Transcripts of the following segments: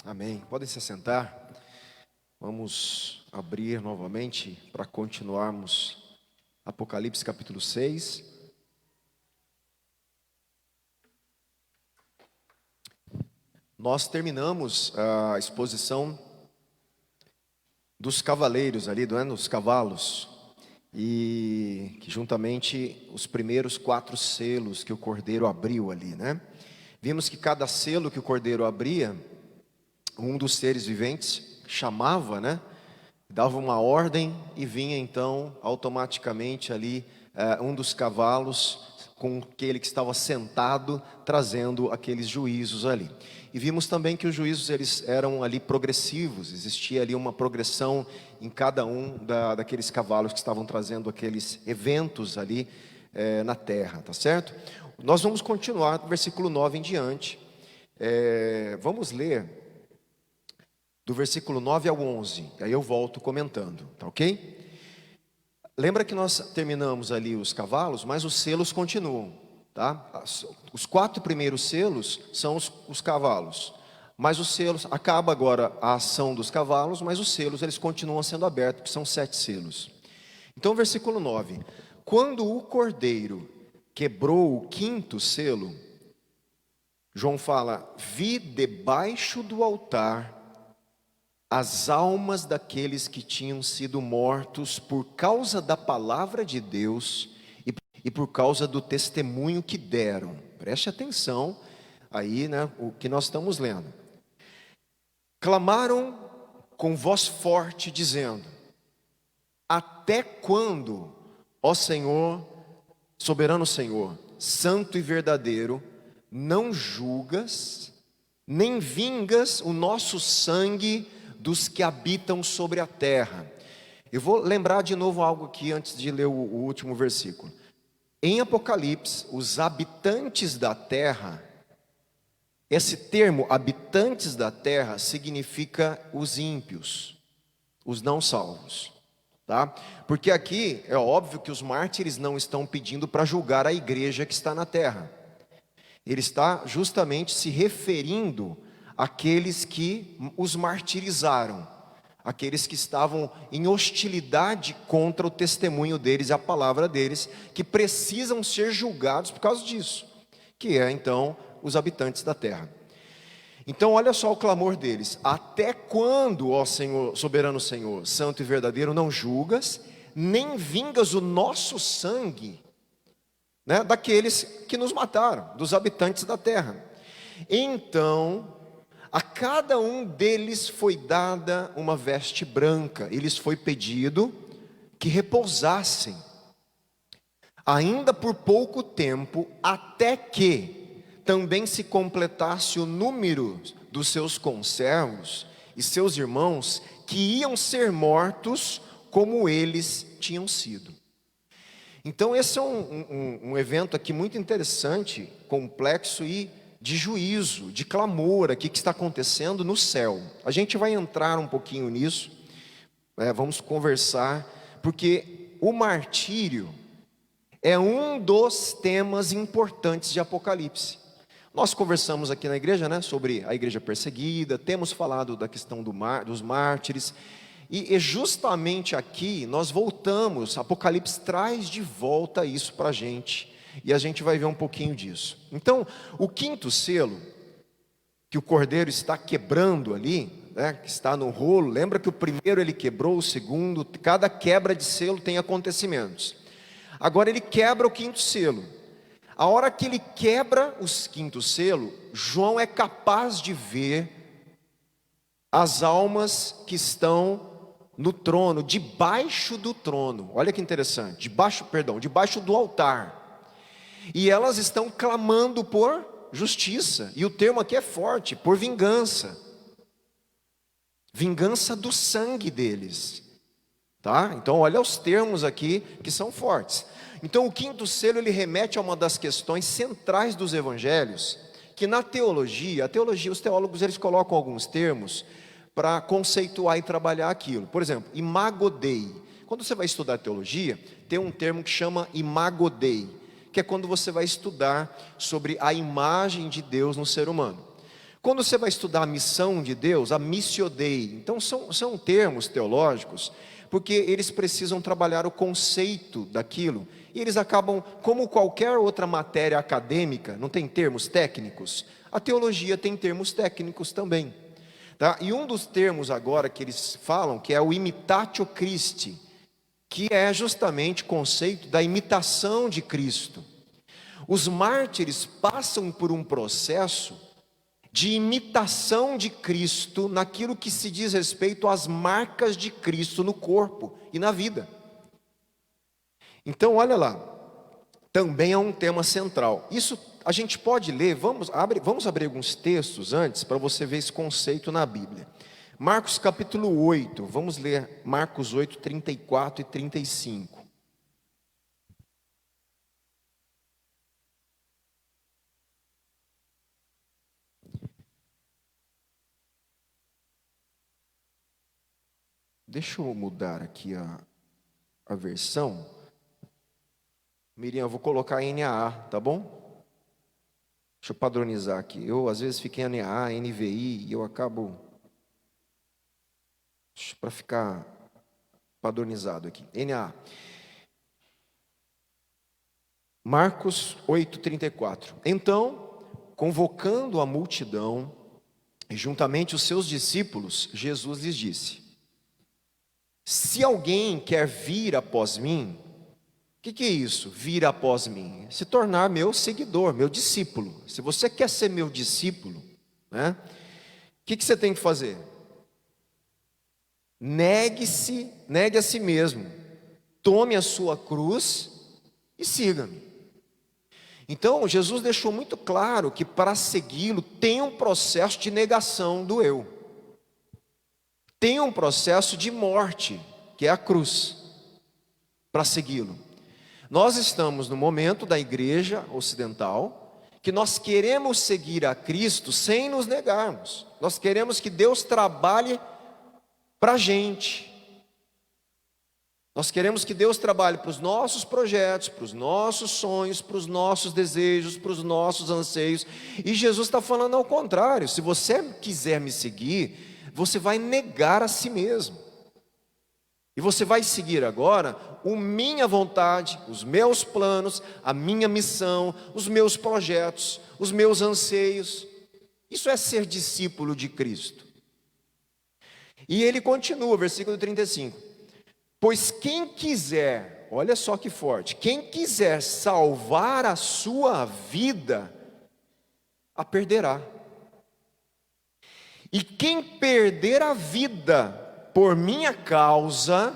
Amém. Podem se assentar. Vamos abrir novamente para continuarmos Apocalipse capítulo 6. Nós terminamos a exposição dos cavaleiros ali, dos cavalos, e que juntamente os primeiros 4 selos que o Cordeiro abriu ali, né? Vimos que cada selo que o Cordeiro abria, um dos seres viventes chamava, né? Dava uma ordem e vinha então automaticamente ali um dos cavalos com aquele que estava sentado trazendo aqueles juízos ali. E vimos também que os juízos eles eram ali progressivos, existia ali uma progressão em cada um daqueles cavalos que estavam trazendo aqueles eventos ali na terra, tá certo? Nós vamos continuar do versículo 9 em diante. Vamos ler do versículo 9 ao 11, aí eu volto comentando, tá ok? Lembra que nós terminamos ali os cavalos, mas os selos continuam, tá? Os 4 primeiros selos são os cavalos, mas os selos, acaba agora a ação dos cavalos, mas os selos eles continuam sendo abertos, porque são 7 selos. Então versículo 9, quando o Cordeiro quebrou o 5º selo, João fala, vi debaixo do altar as almas daqueles que tinham sido mortos por causa da palavra de Deus e por causa do testemunho que deram. Preste atenção aí, né, o que nós estamos lendo. Clamaram com voz forte, dizendo: até quando, ó Senhor, soberano Senhor, santo e verdadeiro, não julgas, nem vingas o nosso sangue dos que habitam sobre a terra? Eu vou lembrar de novo algo aqui antes de ler o último versículo. Em Apocalipse, os habitantes da terra, esse termo habitantes da terra significa os ímpios, os não salvos, tá? Porque aqui é óbvio que os mártires não estão pedindo para julgar a igreja que está na terra. Ele está justamente se referindo àqueles que os martirizaram, aqueles que estavam em hostilidade contra o testemunho deles e a palavra deles, que precisam ser julgados por causa disso, que é então os habitantes da terra. Então olha só o clamor deles: até quando, ó Senhor, soberano Senhor, santo e verdadeiro, não julgas, nem vingas o nosso sangue, né, daqueles que nos mataram, dos habitantes da terra? Então a cada um deles foi dada uma veste branca, e lhes foi pedido que repousassem, ainda por pouco tempo, até que também se completasse o número dos seus conservos e seus irmãos, que iam ser mortos como eles tinham sido. Então esse é um evento aqui muito interessante, complexo e de juízo, de clamor aqui que está acontecendo no céu. A gente vai entrar um pouquinho nisso, vamos conversar, porque o martírio é um dos temas importantes de Apocalipse. Nós conversamos aqui na igreja, né, sobre a igreja perseguida, temos falado da questão dos mártires, e justamente aqui nós voltamos, Apocalipse traz de volta isso para a gente, e a gente vai ver um pouquinho disso. Então, o 5º selo, que o Cordeiro está quebrando ali, né, que está no rolo, lembra que o primeiro ele quebrou, o segundo, cada quebra de selo tem acontecimentos. Agora ele quebra o 5º selo. A hora que ele quebra o 5º selo, João é capaz de ver as almas que estão no trono, debaixo do trono. Olha que interessante, debaixo do altar. E elas estão clamando por justiça, e o termo aqui é forte, por vingança. Vingança do sangue deles, tá? Então olha os termos aqui que são fortes. Então o 5º selo ele remete a uma das questões centrais dos evangelhos, que na teologia, os teólogos eles colocam alguns termos para conceituar e trabalhar aquilo. Por exemplo, imago Dei. Quando você vai estudar teologia, tem um termo que chama imago Dei, que é quando você vai estudar sobre a imagem de Deus no ser humano. Quando você vai estudar a missão de Deus, a missio Dei, então são termos teológicos, porque eles precisam trabalhar o conceito daquilo, e eles acabam, como qualquer outra matéria acadêmica, não tem termos técnicos, a teologia tem termos técnicos também, tá? E um dos termos agora que eles falam, que é o imitatio Christi, que é justamente o conceito da imitação de Cristo. Os mártires passam por um processo de imitação de Cristo naquilo que se diz respeito às marcas de Cristo no corpo e na vida. Então, olha lá, também é um tema central. Isso a gente pode ler, vamos abrir alguns textos antes para você ver esse conceito na Bíblia. Marcos capítulo 8, vamos ler Marcos 8, 34 e 35. Deixa eu mudar aqui a versão. Miriam, eu vou colocar NAA, tá bom? Deixa eu padronizar aqui. Eu às vezes fico em NAA, NVI, e eu acabo para ficar padronizado aqui. NAA. Marcos 8:34. Então, convocando a multidão, e juntamente os seus discípulos, Jesus lhes disse: se alguém quer vir após mim, o que é isso? Vir após mim? Se tornar meu seguidor, meu discípulo. Se você quer ser meu discípulo, né? O que você tem que fazer? Negue a si mesmo, tome a sua cruz e siga-me. Então, Jesus deixou muito claro que para segui-lo tem um processo de negação do eu. Tem um processo de morte, que é a cruz, para segui-lo. Nós estamos no momento da igreja ocidental, que nós queremos seguir a Cristo sem nos negarmos. Nós queremos que Deus trabalhe para a gente. Nós queremos que Deus trabalhe para os nossos projetos, para os nossos sonhos, para os nossos desejos, para os nossos anseios. E Jesus está falando ao contrário: se você quiser me seguir, você vai negar a si mesmo. E você vai seguir agora a minha vontade, os meus planos, a minha missão, os meus projetos, os meus anseios. Isso é ser discípulo de Cristo. E ele continua, versículo 35. Pois quem quiser, olha só que forte, quem quiser salvar a sua vida, a perderá. E quem perder a vida por minha causa,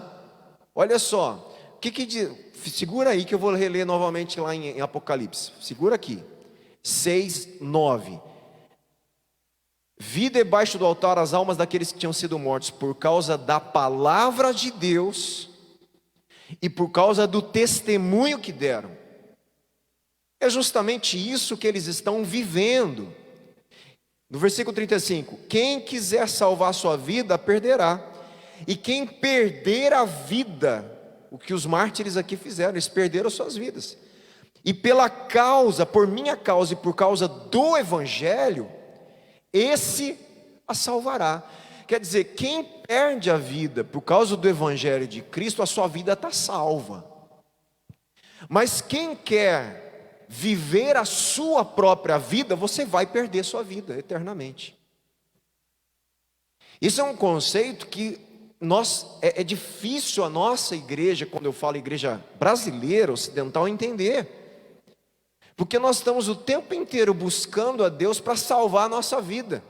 olha só, o que diz? Segura aí que eu vou reler novamente lá em Apocalipse. Segura aqui, 6, 9. Vi debaixo do altar as almas daqueles que tinham sido mortos por causa da palavra de Deus e por causa do testemunho que deram. É justamente isso que eles estão vivendo. No versículo 35, quem quiser salvar a sua vida, perderá. E quem perder a vida, o que os mártires aqui fizeram, eles perderam as suas vidas. E pela causa, por minha causa e por causa do Evangelho, esse a salvará. Quer dizer, quem perde a vida por causa do Evangelho de Cristo, a sua vida está salva. Mas quem quer viver a sua própria vida, você vai perder sua vida eternamente. Isso é um conceito que é difícil a nossa igreja, quando eu falo igreja brasileira, ocidental, entender. Porque nós estamos o tempo inteiro buscando a Deus para salvar a nossa vida,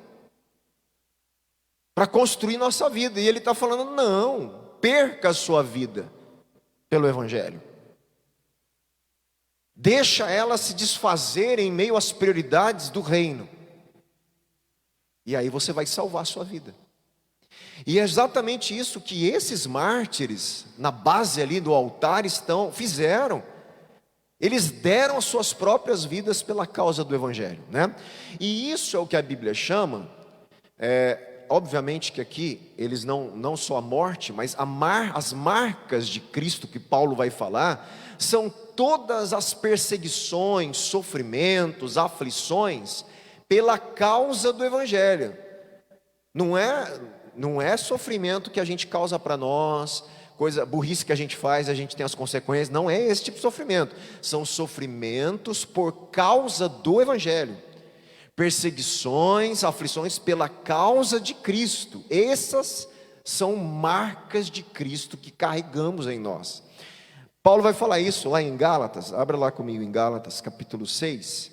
para construir nossa vida. E Ele está falando, não, perca a sua vida pelo Evangelho. Deixa ela se desfazer em meio às prioridades do reino. E aí você vai salvar a sua vida. E é exatamente isso que esses mártires, na base ali do altar, fizeram. Eles deram as suas próprias vidas pela causa do Evangelho, né? E isso é o que a Bíblia chama, obviamente que aqui, eles não só a morte, mas as marcas de Cristo que Paulo vai falar, são todas as perseguições, sofrimentos, aflições, pela causa do evangelho. Não é sofrimento que a gente causa para nós, coisa burrice que a gente tem as consequências. Não é esse tipo de sofrimento. São sofrimentos por causa do evangelho. Perseguições, aflições pela causa de Cristo. Essas são marcas de Cristo que carregamos em nós. Paulo vai falar isso lá em Gálatas. Abra lá comigo em Gálatas, capítulo 6.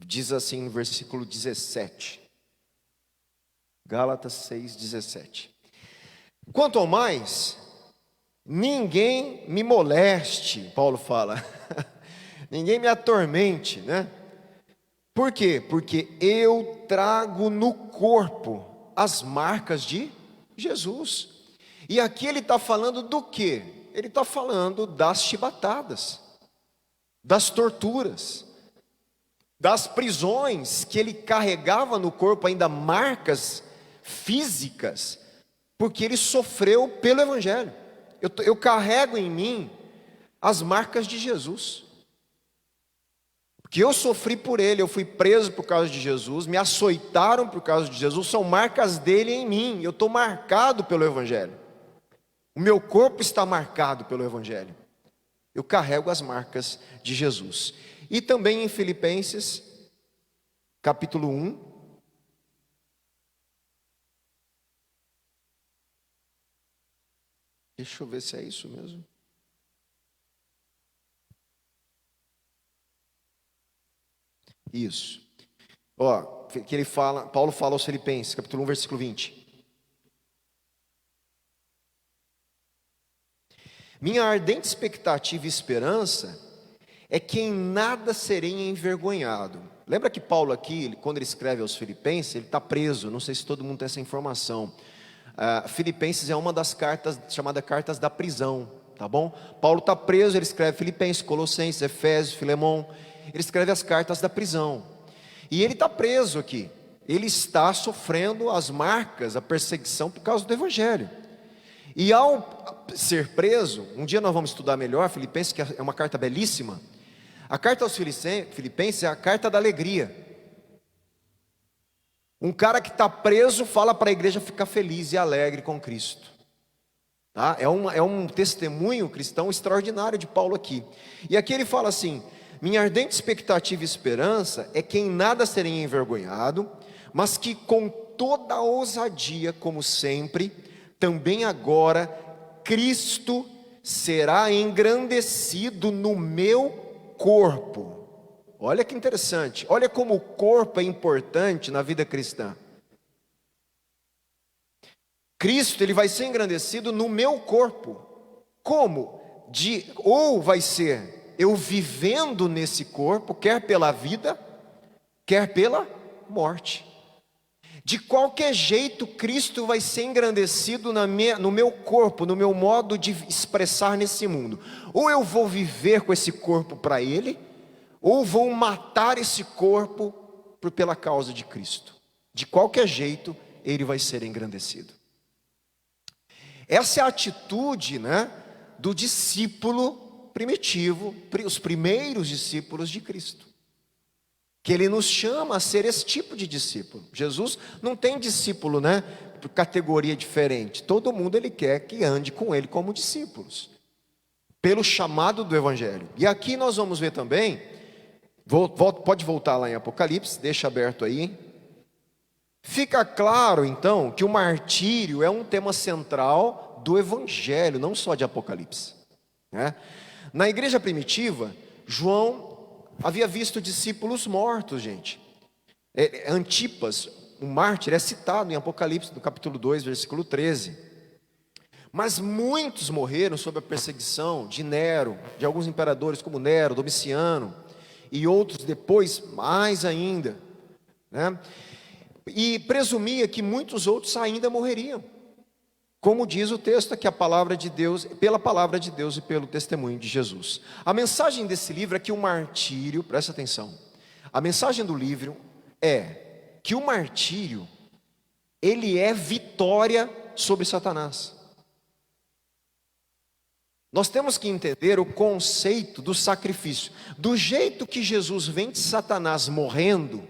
Diz assim no versículo 17. Gálatas 6, 17. Quanto ao mais, ninguém me moleste, Paulo fala. Ninguém me atormente, né? Por quê? Porque eu trago no corpo as marcas de Jesus. E aqui ele está falando do quê? Ele está falando das chibatadas, das torturas, das prisões que ele carregava no corpo, ainda marcas físicas, porque ele sofreu pelo evangelho. Eu carrego em mim as marcas de Jesus, porque eu sofri por ele, eu fui preso por causa de Jesus, me açoitaram por causa de Jesus, são marcas dele em mim, eu estou marcado pelo evangelho, o meu corpo está marcado pelo evangelho, eu carrego as marcas de Jesus. E também em Filipenses, capítulo 1, deixa eu ver se é isso mesmo. Isso. Ó, que ele fala, Paulo fala aos Filipenses, capítulo 1, versículo 20. Minha ardente expectativa e esperança é que em nada serei envergonhado. Lembra que Paulo aqui, quando ele escreve aos Filipenses, ele está preso, não sei se todo mundo tem essa informação. Filipenses é uma das cartas, chamada cartas da prisão, tá bom? Paulo está preso, ele escreve Filipenses, Colossenses, Efésios, Filemão, ele escreve as cartas da prisão. E ele está preso aqui, ele está sofrendo as marcas, a perseguição por causa do evangelho. E ao ser preso, um dia nós vamos estudar melhor Filipenses, que é uma carta belíssima. A carta aos Filipenses é a carta da alegria. Um cara que está preso fala para a igreja ficar feliz e alegre com Cristo, tá? É um testemunho cristão extraordinário de Paulo aqui. E aqui ele fala assim: minha ardente expectativa e esperança é que em nada serei envergonhado, mas que com toda a ousadia, como sempre, também agora Cristo será engrandecido no meu corpo. Olha que interessante, olha como o corpo é importante na vida cristã. Cristo, ele vai ser engrandecido no meu corpo. Como? Ou vai ser eu vivendo nesse corpo, quer pela vida, quer pela morte. De qualquer jeito, Cristo vai ser engrandecido no meu corpo, no meu modo de expressar nesse mundo. Ou eu vou viver com esse corpo para Ele, ou vou matar esse corpo pela causa de Cristo. De qualquer jeito, Ele vai ser engrandecido. Essa é a atitude, né, do discípulo primitivo, os primeiros discípulos de Cristo. Que Ele nos chama a ser esse tipo de discípulo. Jesus não tem discípulo, né, por categoria diferente. Todo mundo Ele quer que ande com Ele como discípulos, pelo chamado do Evangelho. E aqui nós vamos ver também, pode voltar lá em Apocalipse, deixa aberto aí. Fica claro então que o martírio é um tema central do Evangelho, não só de Apocalipse, né? Na igreja primitiva, João havia visto discípulos mortos, gente. Antipas, um mártir, é citado em Apocalipse, no capítulo 2, versículo 13. Mas muitos morreram sob a perseguição de Nero, de alguns imperadores como Nero, Domiciano, e outros depois, mais ainda, né? E presumia que muitos outros ainda morreriam. Como diz o texto, que a palavra de Deus, pela palavra de Deus e pelo testemunho de Jesus. A mensagem desse livro é que o martírio, presta atenção, a mensagem do livro é que o martírio, ele é vitória sobre Satanás. Nós temos que entender o conceito do sacrifício. Do jeito que Jesus vence Satanás morrendo,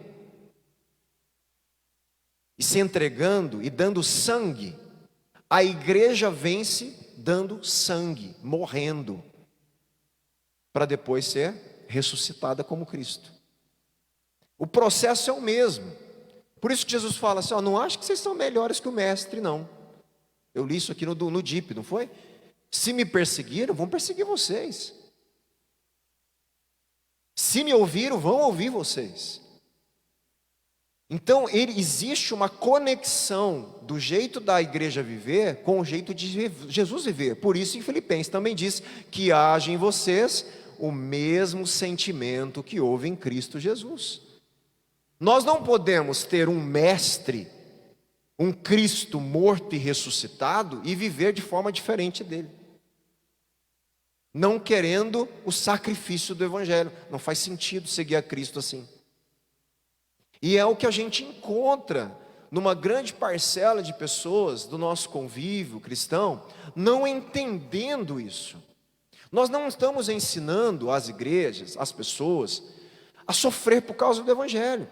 e se entregando e dando sangue, a igreja vence dando sangue, morrendo, para depois ser ressuscitada como Cristo. O processo é o mesmo. Por isso que Jesus fala assim, não acho que vocês são melhores que o mestre, não. Eu li isso aqui no DIP, não foi? Se me perseguiram, vão perseguir vocês. Se me ouviram, vão ouvir vocês. Então, existe uma conexão do jeito da igreja viver com o jeito de Jesus viver. Por isso, em Filipenses também diz que haja em vocês o mesmo sentimento que houve em Cristo Jesus. Nós não podemos ter um mestre, um Cristo morto e ressuscitado e viver de forma diferente dele, não querendo o sacrifício do Evangelho. Não faz sentido seguir a Cristo assim. E é o que a gente encontra numa grande parcela de pessoas do nosso convívio cristão, não entendendo isso. Nós não estamos ensinando as igrejas, as pessoas, a sofrer por causa do Evangelho.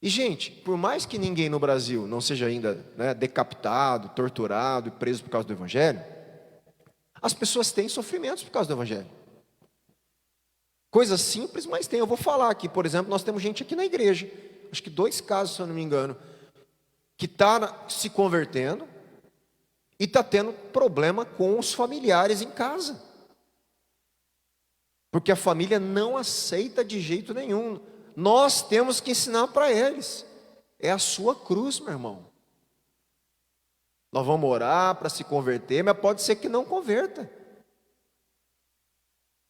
E gente, por mais que ninguém no Brasil não seja ainda decapitado, torturado e preso por causa do Evangelho, as pessoas têm sofrimentos por causa do Evangelho. Coisas simples, mas tem. Eu vou falar aqui, por exemplo, nós temos gente aqui na igreja, acho que 2 casos, se eu não me engano, que está se convertendo e está tendo problema com os familiares em casa. Porque a família não aceita de jeito nenhum. Nós temos que ensinar para eles. É a sua cruz, meu irmão. Nós vamos orar para se converter, mas pode ser que não converta.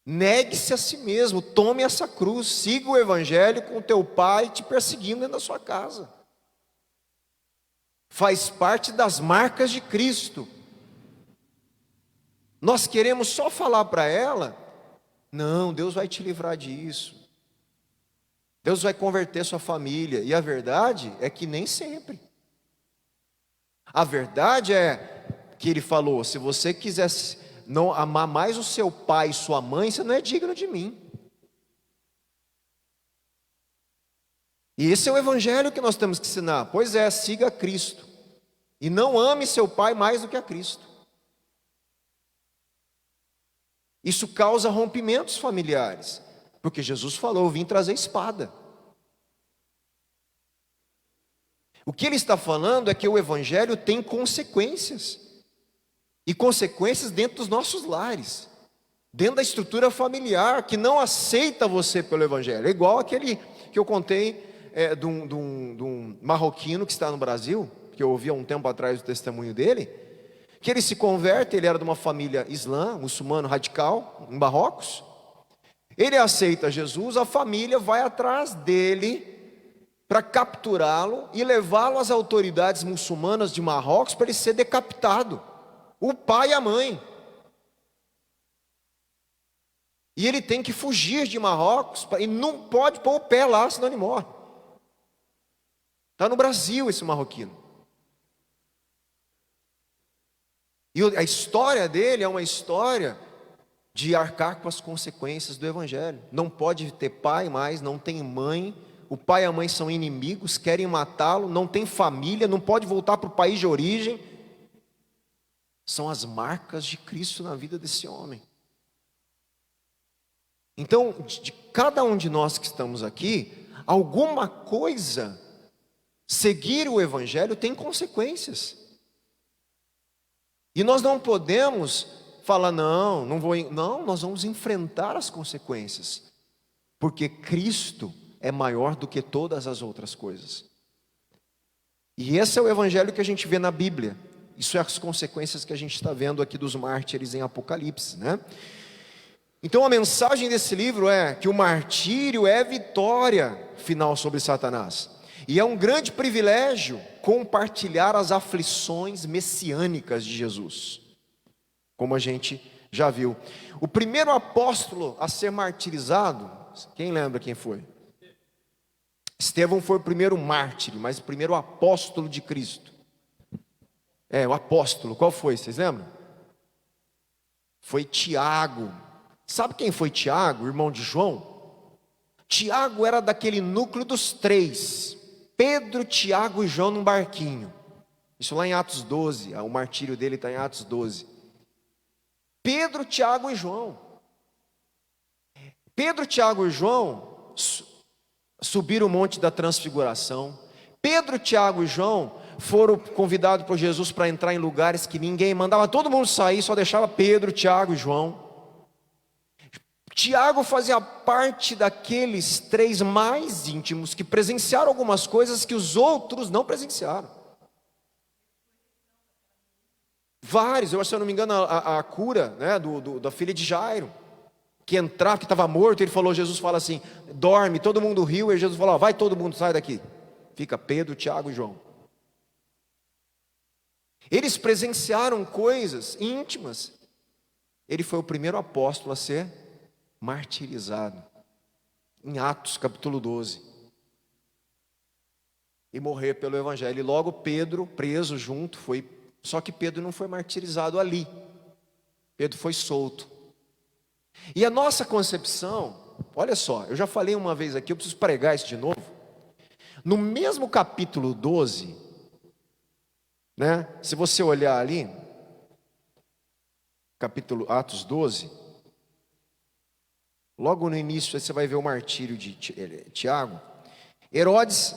Negue-se a si mesmo, tome essa cruz, siga o Evangelho com o teu pai te perseguindo dentro da sua casa. Faz parte das marcas de Cristo. Nós queremos só falar para ela, não, Deus vai te livrar disso. Deus vai converter sua família. E a verdade é que nem sempre. A verdade é que ele falou, se você quiser não amar mais o seu pai e sua mãe, você não é digno de mim. E esse é o Evangelho que nós temos que ensinar. Pois é, siga Cristo. E não ame seu pai mais do que a Cristo. Isso causa rompimentos familiares. Porque Jesus falou, eu vim trazer espada. O que ele está falando é que o Evangelho tem consequências. E consequências dentro dos nossos lares. Dentro da estrutura familiar, que não aceita você pelo Evangelho. É igual aquele que eu contei de um marroquino que está no Brasil, que eu ouvi há um tempo atrás o testemunho dele, que ele se converte, ele era de uma família islã, muçulmano radical, em Marrocos. Ele aceita Jesus, a família vai atrás dele para capturá-lo e levá-lo às autoridades muçulmanas de Marrocos para ele ser decapitado. O pai e a mãe. E ele tem que fugir de Marrocos e não pode pôr o pé lá, senão ele morre. Está no Brasil esse marroquino. E a história dele é uma história de arcar com as consequências do Evangelho. Não pode ter pai mais, não tem mãe. O pai e a mãe são inimigos, querem matá-lo, não tem família, não pode voltar para o país de origem. São as marcas de Cristo na vida desse homem. Então, de cada um de nós que estamos aqui, alguma coisa, seguir o Evangelho tem consequências. E nós não podemos falar, não, nós vamos enfrentar as consequências. Porque Cristo é maior do que todas as outras coisas. E esse é o Evangelho que a gente vê na Bíblia. Isso é as consequências que a gente está vendo aqui dos mártires em Apocalipse, né? Então a mensagem desse livro é que o martírio é vitória final sobre Satanás. E é um grande privilégio compartilhar as aflições messiânicas de Jesus. Como a gente já viu. O primeiro apóstolo a ser martirizado, quem lembra quem foi? Estevão foi o primeiro mártir, mas o primeiro apóstolo de Cristo. O apóstolo, qual foi? Vocês lembram? foi Tiago. Sabe quem foi Tiago, irmão de João? Tiago era daquele núcleo dos três: Pedro, Tiago e João num barquinho. Isso lá em Atos 12, o martírio dele está em Atos 12. Pedro, Tiago e João. Pedro, Tiago e João subiram o monte da transfiguração. Pedro, Tiago e João foram convidados por Jesus para entrar em lugares que ninguém mandava todo mundo sair, só deixava Pedro, Tiago e João. Tiago fazia parte daqueles três mais íntimos que presenciaram algumas coisas que os outros não presenciaram. Vários, se eu não me engano, a cura, né, da filha de Jairo, que entrava, que estava morto, Jesus fala assim: dorme, todo mundo riu, e Jesus falou: vai todo mundo, sai daqui. Fica Pedro, Tiago e João. Eles presenciaram coisas íntimas. Ele foi o primeiro apóstolo a ser martirizado, em Atos capítulo 12, e morrer pelo evangelho. E logo Pedro, preso junto, foi. Só que Pedro não foi martirizado ali, Pedro foi solto. E a nossa concepção, olha só, eu já falei uma vez aqui, eu preciso pregar isso de novo. No mesmo capítulo 12, né, se você olhar ali, capítulo Atos 12, logo no início você vai ver o martírio de Tiago. Herodes,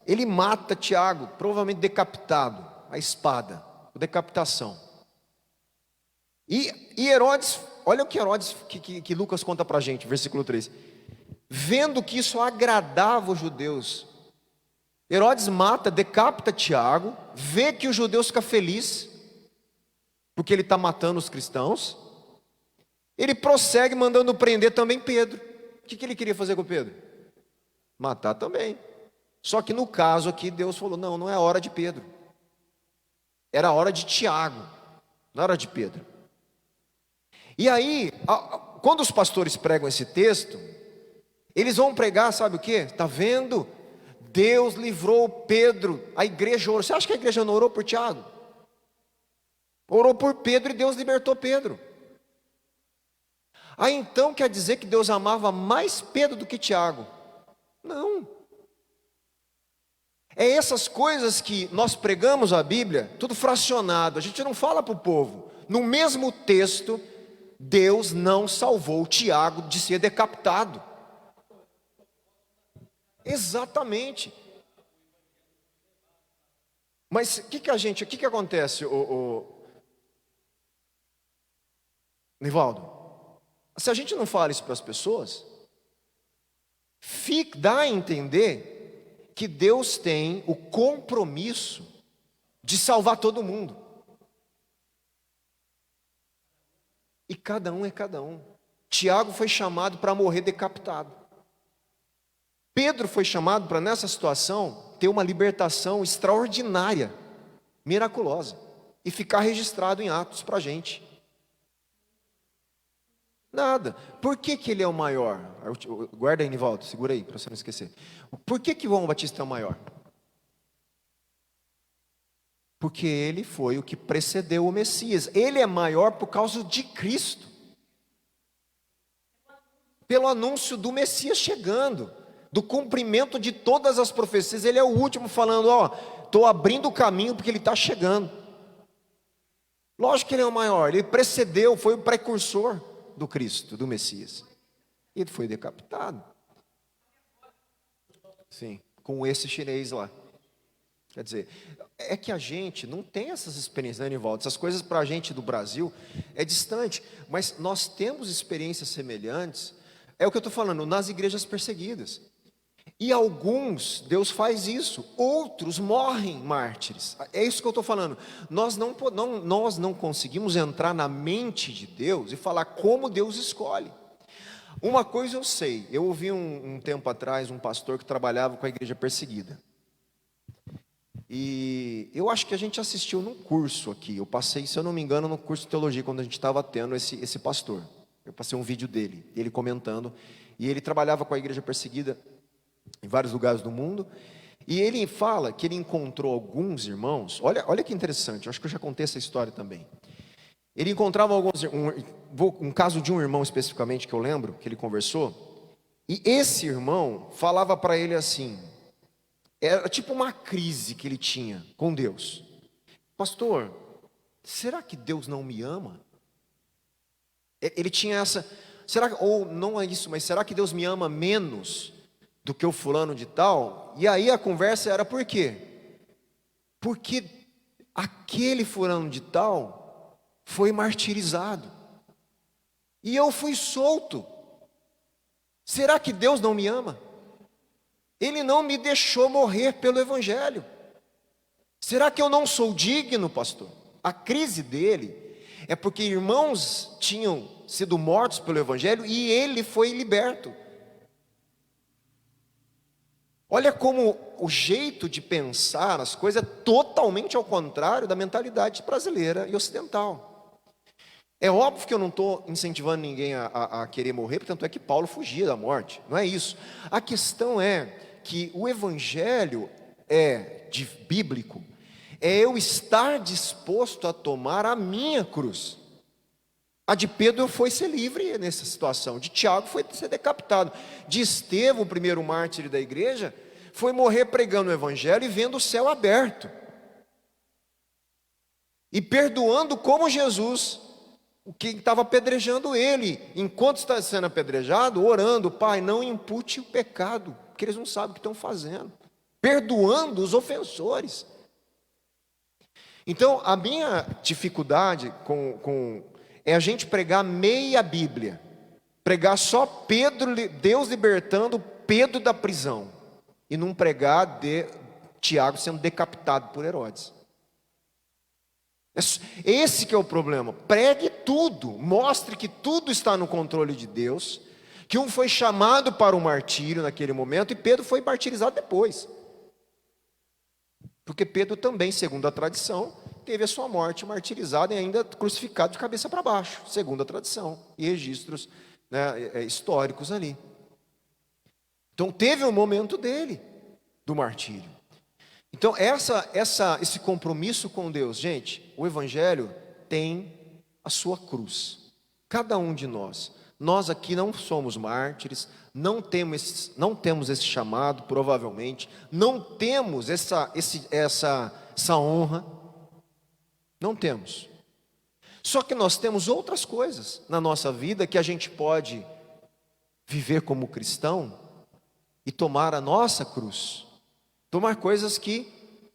ele mata Tiago, provavelmente decapitado, a espada, a decapitação. E Herodes, olha o que Herodes, que Lucas conta pra gente, versículo 3. Vendo que isso agradava os judeus, Herodes mata, decapita Tiago, vê que os judeus ficam felizes, porque ele está matando os cristãos. Ele prossegue mandando prender também Pedro. O que ele queria fazer com Pedro? Matar também. Só que no caso aqui, Deus falou: não é a hora de Pedro, era a hora de Tiago, não era hora de Pedro. E aí, quando os pastores pregam esse texto, eles vão pregar, sabe o que? Está vendo? Deus livrou Pedro, a igreja orou. Você acha que a igreja não orou por Tiago? Orou por Pedro e Deus libertou Pedro. Aí então quer dizer que Deus amava mais Pedro do que Tiago? Não. É essas coisas que nós pregamos a Bíblia, tudo fracionado, a gente não fala para o povo. No mesmo texto, Deus não salvou Tiago de ser decapitado. Exatamente. Mas o que acontece, Nivaldo? Se a gente não fala isso para as pessoas, dá a entender que Deus tem o compromisso de salvar todo mundo. E cada um é cada um. Tiago foi chamado para morrer decapitado. Pedro foi chamado para, nessa situação, ter uma libertação extraordinária, miraculosa, e ficar registrado em Atos para a gente. Nada. Por que ele é o maior? Guarda aí, Nivaldo, segura aí, para você não esquecer. Por que João Batista é o maior? Porque ele foi o que precedeu o Messias. Ele é maior por causa de Cristo. Pelo anúncio do Messias chegando, do cumprimento de todas as profecias. Ele é o último falando: estou abrindo o caminho porque ele está chegando. Lógico que ele é o maior, ele precedeu, foi o precursor do Cristo, do Messias. E ele foi decapitado. Sim, com esse chinês lá. Quer dizer, é que a gente não tem essas experiências, né, Nivaldo? Essas coisas para a gente do Brasil é distante, mas nós temos experiências semelhantes. É o que eu estou falando, nas igrejas perseguidas. E alguns, Deus faz isso, outros morrem mártires. É isso que eu estou falando. Nós não conseguimos entrar na mente de Deus e falar como Deus escolhe. Uma coisa eu sei, eu ouvi um tempo atrás um pastor que trabalhava com a igreja perseguida. E eu acho que a gente assistiu num curso aqui. Eu passei, se eu não me engano, no curso de teologia, quando a gente estava tendo esse pastor. Eu passei um vídeo dele, ele comentando. E ele trabalhava com a igreja perseguida em vários lugares do mundo. E ele fala que ele encontrou alguns irmãos. Olha que interessante, eu acho que eu já contei essa história também. Ele encontrava um caso de um irmão especificamente que eu lembro, que ele conversou, e esse irmão falava para ele assim, era tipo uma crise que ele tinha com Deus. Pastor, será que Deus não me ama? Ele tinha essa, ou não é isso, mas será que Deus me ama menos do que o fulano de tal? E aí a conversa era por quê? Porque aquele fulano de tal foi martirizado e eu fui solto. Será que Deus não me ama? Ele não me deixou morrer pelo Evangelho. Será que eu não sou digno, pastor? A crise dele é porque irmãos tinham sido mortos pelo Evangelho e ele foi liberto. Olha como o jeito de pensar as coisas é totalmente ao contrário da mentalidade brasileira e ocidental. É óbvio que eu não estou incentivando ninguém a querer morrer, portanto é que Paulo fugia da morte, não é isso. A questão é que o Evangelho bíblico, é eu estar disposto a tomar a minha cruz. A de Pedro foi ser livre nessa situação, de Tiago foi ser decapitado, de Estevão, o primeiro mártir da igreja, foi morrer pregando o Evangelho e vendo o céu aberto, e perdoando como Jesus, o que estava apedrejando ele, enquanto está sendo apedrejado, orando, Pai, não impute o pecado, porque eles não sabem o que estão fazendo, perdoando os ofensores. Então, a minha dificuldade é a gente pregar meia Bíblia, pregar só Pedro, Deus libertando Pedro da prisão, e não pregar de Tiago sendo decapitado por Herodes. Esse que é o problema. Pregue tudo, mostre que tudo está no controle de Deus, que um foi chamado para o martírio naquele momento, e Pedro foi martirizado depois. Porque Pedro também, segundo a tradição, teve a sua morte martirizado e ainda crucificado de cabeça para baixo, segundo a tradição e registros, né, históricos ali. Então teve o momento dele, do martírio. Então esse compromisso com Deus, gente, o Evangelho tem a sua cruz. Cada um de nós aqui não somos mártires, não temos esse chamado, provavelmente, não temos essa honra, não temos. Só que nós temos outras coisas na nossa vida que a gente pode viver como cristão e tomar a nossa cruz, tomar coisas que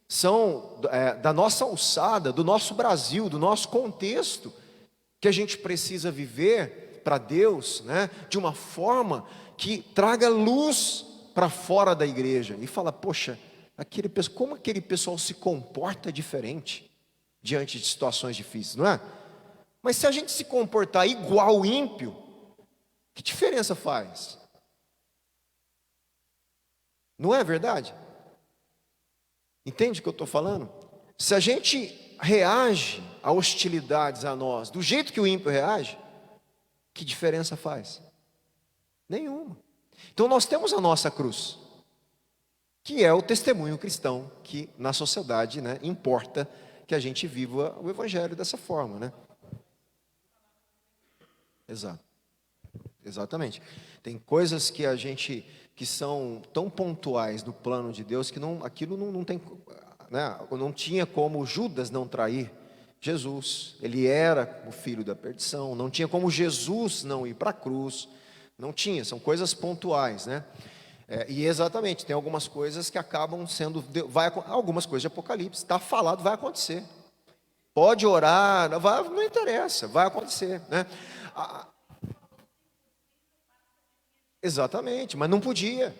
são da nossa alçada, do nosso Brasil, do nosso contexto, que a gente precisa viver para Deus, né, de uma forma que traga luz para fora da igreja e fala, poxa, como aquele pessoal se comporta diferente diante de situações difíceis, não é? Mas se a gente se comportar igual ímpio, que diferença faz? Não é verdade? Entende o que eu estou falando? Se a gente reage a hostilidades a nós do jeito que o ímpio reage, que diferença faz? Nenhuma. Então nós temos a nossa cruz, que é o testemunho cristão, que na sociedade, né, importa que a gente viva o Evangelho dessa forma, né? Exato. Exatamente. Tem coisas que são tão pontuais no plano de Deus que aquilo não tem, né, não tinha como Judas não trair Jesus. Ele era o filho da perdição, não tinha como Jesus não ir para a cruz, não tinha, são coisas pontuais, né? E exatamente, tem algumas coisas que acabam sendo, algumas coisas de Apocalipse, está falado, vai acontecer. Pode orar, não interessa, vai acontecer, né? Exatamente, mas não podia,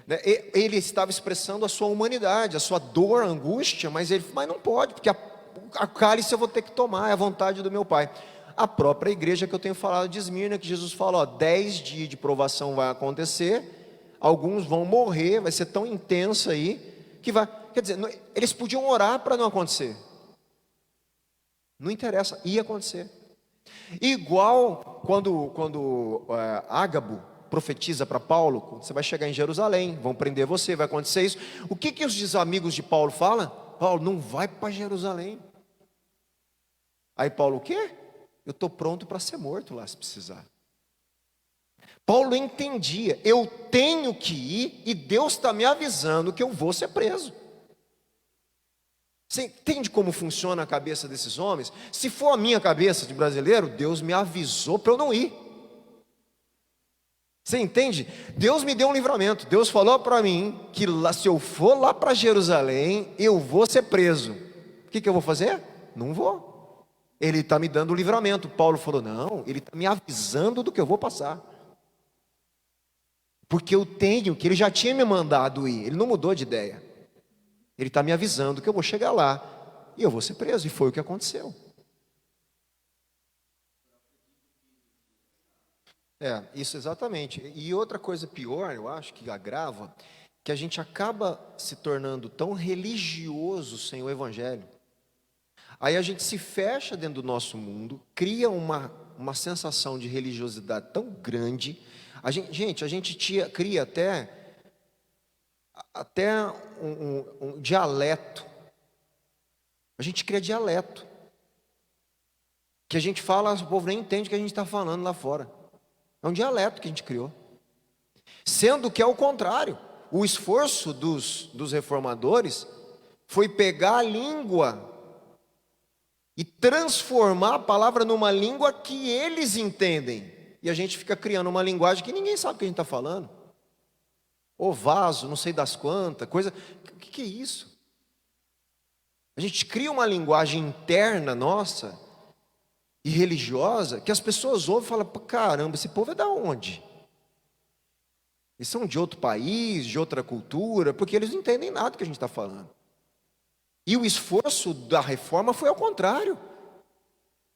né? Ele estava expressando a sua humanidade, a sua dor, a angústia, mas não pode, porque a cálice eu vou ter que tomar, é a vontade do meu Pai. A própria igreja que eu tenho falado de Esmirna, que Jesus fala, 10 dias de provação vai acontecer, alguns vão morrer, vai ser tão intenso aí, quer dizer, eles podiam orar para não acontecer, não interessa, ia acontecer. Igual quando Ágabo profetiza para Paulo, você vai chegar em Jerusalém, vão prender você, vai acontecer isso. O que os amigos de Paulo falam? Paulo, não vai para Jerusalém. Aí Paulo, o quê? eu estou pronto para ser morto lá se precisar. Paulo entendia, eu tenho que ir e Deus está me avisando que eu vou ser preso. Você entende como funciona a cabeça desses homens? Se for a minha cabeça de brasileiro, Deus me avisou para eu não ir. Você entende? Deus me deu um livramento. Deus falou para mim que lá, se eu for lá para Jerusalém, eu vou ser preso. O que eu vou fazer? Não vou. Ele está me dando o livramento. Paulo falou, não, ele está me avisando do que eu vou passar. Porque eu tenho, que ele já tinha me mandado ir, ele não mudou de ideia. Ele está me avisando que eu vou chegar lá e eu vou ser preso, e foi o que aconteceu. Isso exatamente. E outra coisa pior, eu acho, que agrava, que a gente acaba se tornando tão religioso sem o Evangelho. Aí a gente se fecha dentro do nosso mundo, cria uma sensação de religiosidade tão grande. A gente cria até um dialeto. A gente cria dialeto. Que a gente fala, o povo nem entende o que a gente está falando lá fora. É um dialeto que a gente criou. Sendo que é o contrário. O esforço dos reformadores foi pegar a língua e transformar a palavra numa língua que eles entendem. E a gente fica criando uma linguagem que ninguém sabe o que a gente está falando. O vaso, não sei das quantas, coisa. O que é isso? A gente cria uma linguagem interna nossa e religiosa que as pessoas ouvem e falam, caramba, esse povo é da onde? Eles são de outro país, de outra cultura, porque eles não entendem nada do que a gente está falando. E o esforço da reforma foi ao contrário.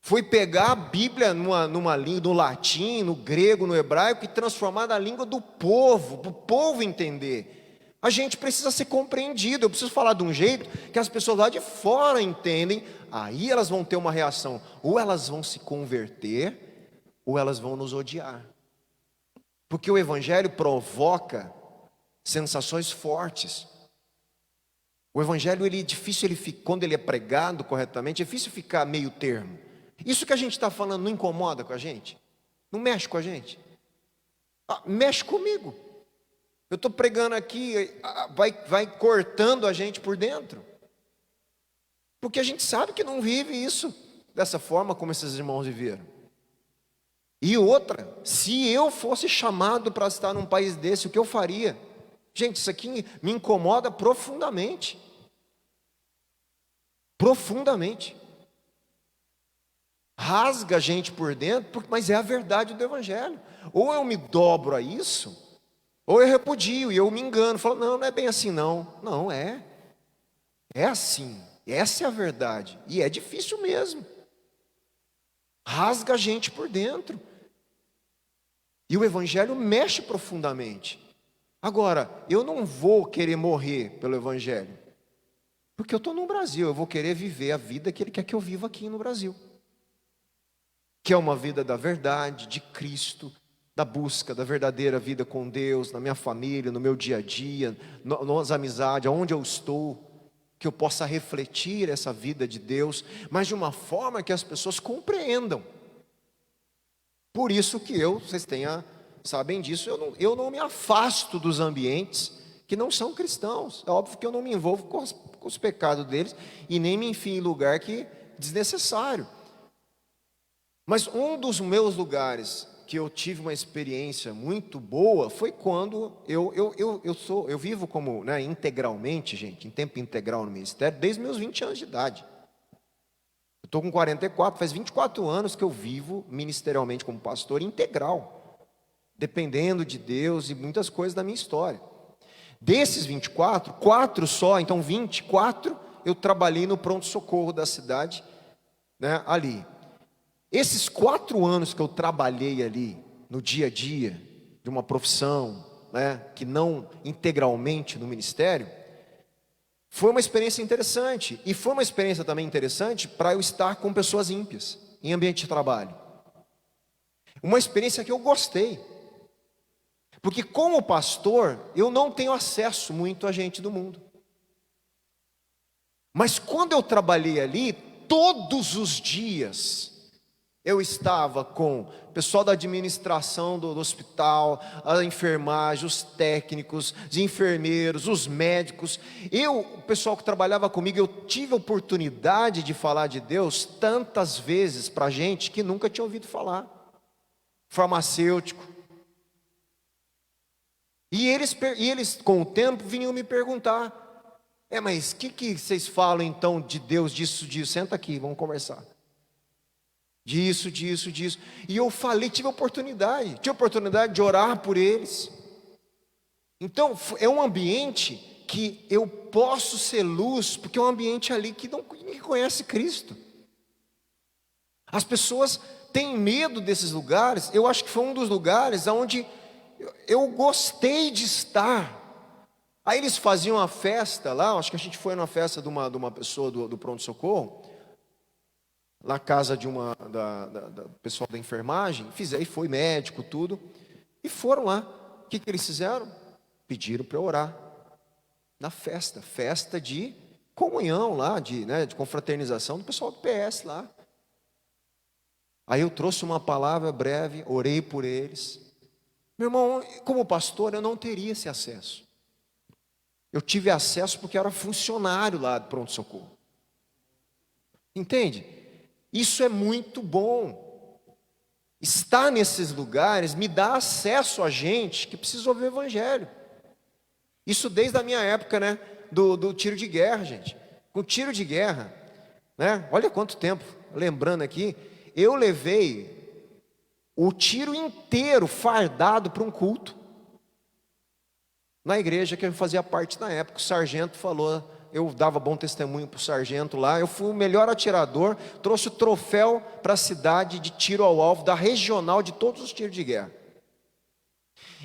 Foi pegar a Bíblia numa língua, no latim, no grego, no hebraico, e transformar na língua do povo, para o povo entender. A gente precisa ser compreendido, eu preciso falar de um jeito que as pessoas lá de fora entendem, aí elas vão ter uma reação, ou elas vão se converter, ou elas vão nos odiar. Porque o Evangelho provoca sensações fortes. O Evangelho, ele é difícil, quando ele é pregado corretamente, é difícil ficar meio termo. Isso que a gente está falando não incomoda com a gente? Não mexe com a gente? Mexe comigo. Eu estou pregando aqui, vai cortando a gente por dentro. Porque a gente sabe que não vive isso dessa forma como esses irmãos viveram. E outra, se eu fosse chamado para estar num país desse, o que eu faria? Gente, isso aqui me incomoda profundamente. Profundamente. Rasga a gente por dentro, mas é a verdade do Evangelho. Ou eu me dobro a isso, ou eu repudio e eu me engano, falo, não é bem assim não. Não é. É assim. Essa é a verdade. E é difícil mesmo. Rasga a gente por dentro. E o Evangelho mexe profundamente. Agora, eu não vou querer morrer pelo Evangelho, porque eu estou no Brasil, eu vou querer viver a vida que Ele quer que eu viva aqui no Brasil. Que é uma vida da verdade, de Cristo, da busca da verdadeira vida com Deus, na minha família, no meu dia a dia, nas amizades, onde eu estou, que eu possa refletir essa vida de Deus, mas de uma forma que as pessoas compreendam. Por isso que vocês sabem disso, eu não me afasto dos ambientes que não são cristãos. É óbvio que eu não me envolvo com os pecados deles e nem me enfio em lugar que desnecessário. Mas um dos meus lugares que eu tive uma experiência muito boa foi quando eu vivo como, integralmente, gente, em tempo integral no ministério, desde meus 20 anos de idade. Eu estou com 44, faz 24 anos que eu vivo ministerialmente como pastor integral, dependendo de Deus e muitas coisas da minha história. Desses 24, 4 só, então 24, eu trabalhei no pronto-socorro da cidade, ali. Esses 4 anos que eu trabalhei ali, no dia a dia, de uma profissão, que não integralmente no ministério, foi uma experiência interessante. E foi uma experiência também interessante para eu estar com pessoas ímpias, em ambiente de trabalho. Uma experiência que eu gostei. Porque como pastor, eu não tenho acesso muito a gente do mundo. Mas quando eu trabalhei ali, todos os dias, Eu estava com o pessoal da administração do hospital, a enfermagem, os técnicos, os enfermeiros, os médicos. O pessoal que trabalhava comigo, eu tive a oportunidade de falar de Deus tantas vezes para gente que nunca tinha ouvido falar. Farmacêutico. E eles com o tempo vinham me perguntar: mas o que vocês falam então de Deus, disso? Senta aqui, vamos conversar. Disso. E eu falei, tive a oportunidade de orar por eles. Então, é um ambiente que eu posso ser luz, porque é um ambiente ali que ninguém conhece Cristo. As pessoas têm medo desses lugares. Eu acho que foi um dos lugares onde eu gostei de estar. Aí eles faziam uma festa lá, acho que a gente foi numa festa de uma pessoa do pronto-socorro, na casa de da pessoal da enfermagem. Aí foi médico, tudo, e foram lá. O que eles fizeram? Pediram para eu orar na festa de comunhão lá, de confraternização do pessoal do PS lá. Aí eu trouxe uma palavra breve, orei por eles. Meu irmão, como pastor, eu não teria esse acesso. Eu tive acesso porque eu era funcionário lá do pronto-socorro. Entende? Isso é muito bom. Estar nesses lugares me dá acesso a gente que precisa ouvir o evangelho. Isso desde a minha época, do tiro de guerra, gente. Com tiro de guerra, olha quanto tempo, lembrando aqui, eu levei o tiro inteiro fardado para um culto. Na igreja que eu fazia parte na época, o sargento falou, eu dava bom testemunho para o sargento lá, eu fui o melhor atirador, trouxe o troféu para a cidade de tiro ao alvo, da regional de todos os tiros de guerra.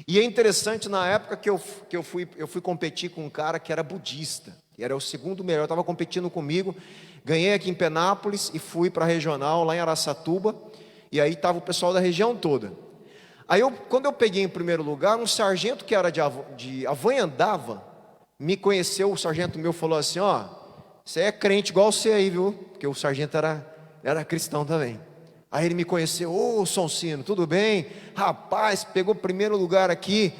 E é interessante, na época que eu fui competir com um cara que era budista, que era o segundo melhor, estava competindo comigo, ganhei aqui em Penápolis e fui para a regional lá em Araçatuba, e aí estava o pessoal da região toda. Aí quando eu peguei em primeiro lugar, um sargento que era de Avanhandava, me conheceu, o sargento meu falou assim: você é crente igual você aí, viu? Porque o sargento era cristão também. Aí ele me conheceu: Sonsino, tudo bem? Rapaz, pegou primeiro lugar aqui.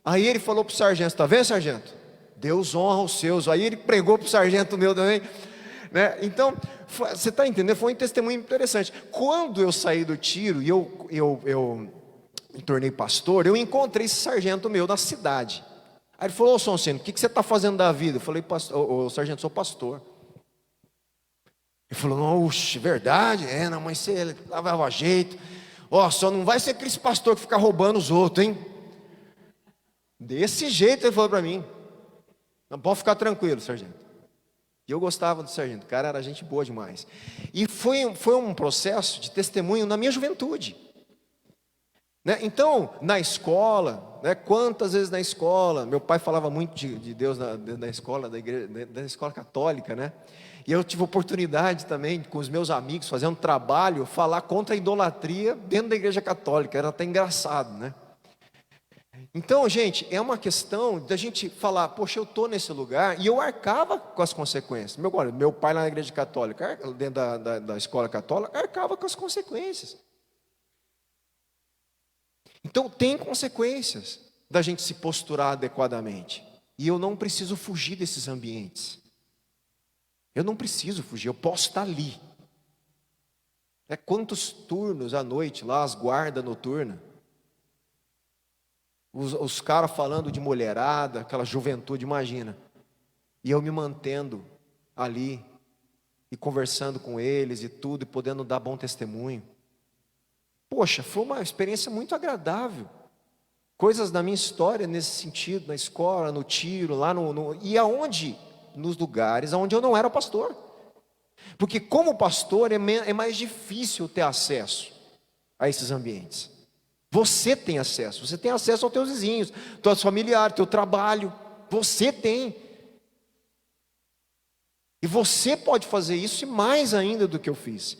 Aí ele falou para o sargento: está vendo, sargento? Deus honra os seus. Aí ele pregou para o sargento meu também, Então, você está entendendo? Foi um testemunho interessante. Quando eu saí do tiro e eu me tornei pastor, eu encontrei esse sargento meu na cidade. Aí ele falou: Sonsino, o que você está fazendo da vida? Eu falei: sargento, sou pastor. Ele falou: oxe, verdade? Não, mas você lavava jeito. Só não vai ser aquele pastor que fica roubando os outros, hein? Desse jeito ele falou para mim. Não pode ficar tranquilo, sargento. E eu gostava do sargento, o cara era gente boa demais. E foi um processo de testemunho na minha juventude. Então, na escola, quantas vezes na escola, meu pai falava muito de Deus na escola, da igreja, da escola católica, E eu tive oportunidade também, com os meus amigos, fazendo um trabalho, falar contra a idolatria dentro da igreja católica, era até engraçado, Então, gente, é uma questão da gente falar: poxa, eu estou nesse lugar, e eu arcava com as consequências. Meu pai lá na igreja católica, dentro da escola católica, arcava com as consequências. Então tem consequências da gente se posturar adequadamente. E eu não preciso fugir desses ambientes. Eu não preciso fugir, eu posso estar ali. Quantos turnos à noite lá, as guardas noturnas. Os caras falando de mulherada, aquela juventude, imagina. E eu me mantendo ali, e conversando com eles e tudo, e podendo dar bom testemunho. Poxa, foi uma experiência muito agradável. Coisas da minha história nesse sentido, na escola, no tiro, lá e aonde? Nos lugares onde eu não era pastor. Porque como pastor é mais difícil ter acesso a esses ambientes. Você tem acesso aos teus vizinhos, teus familiares, teu trabalho, você tem. E você pode fazer isso e mais ainda do que eu fiz.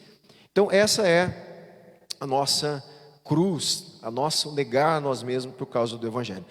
Então essa é a nossa cruz, a nosso negar a nós mesmos por causa do evangelho.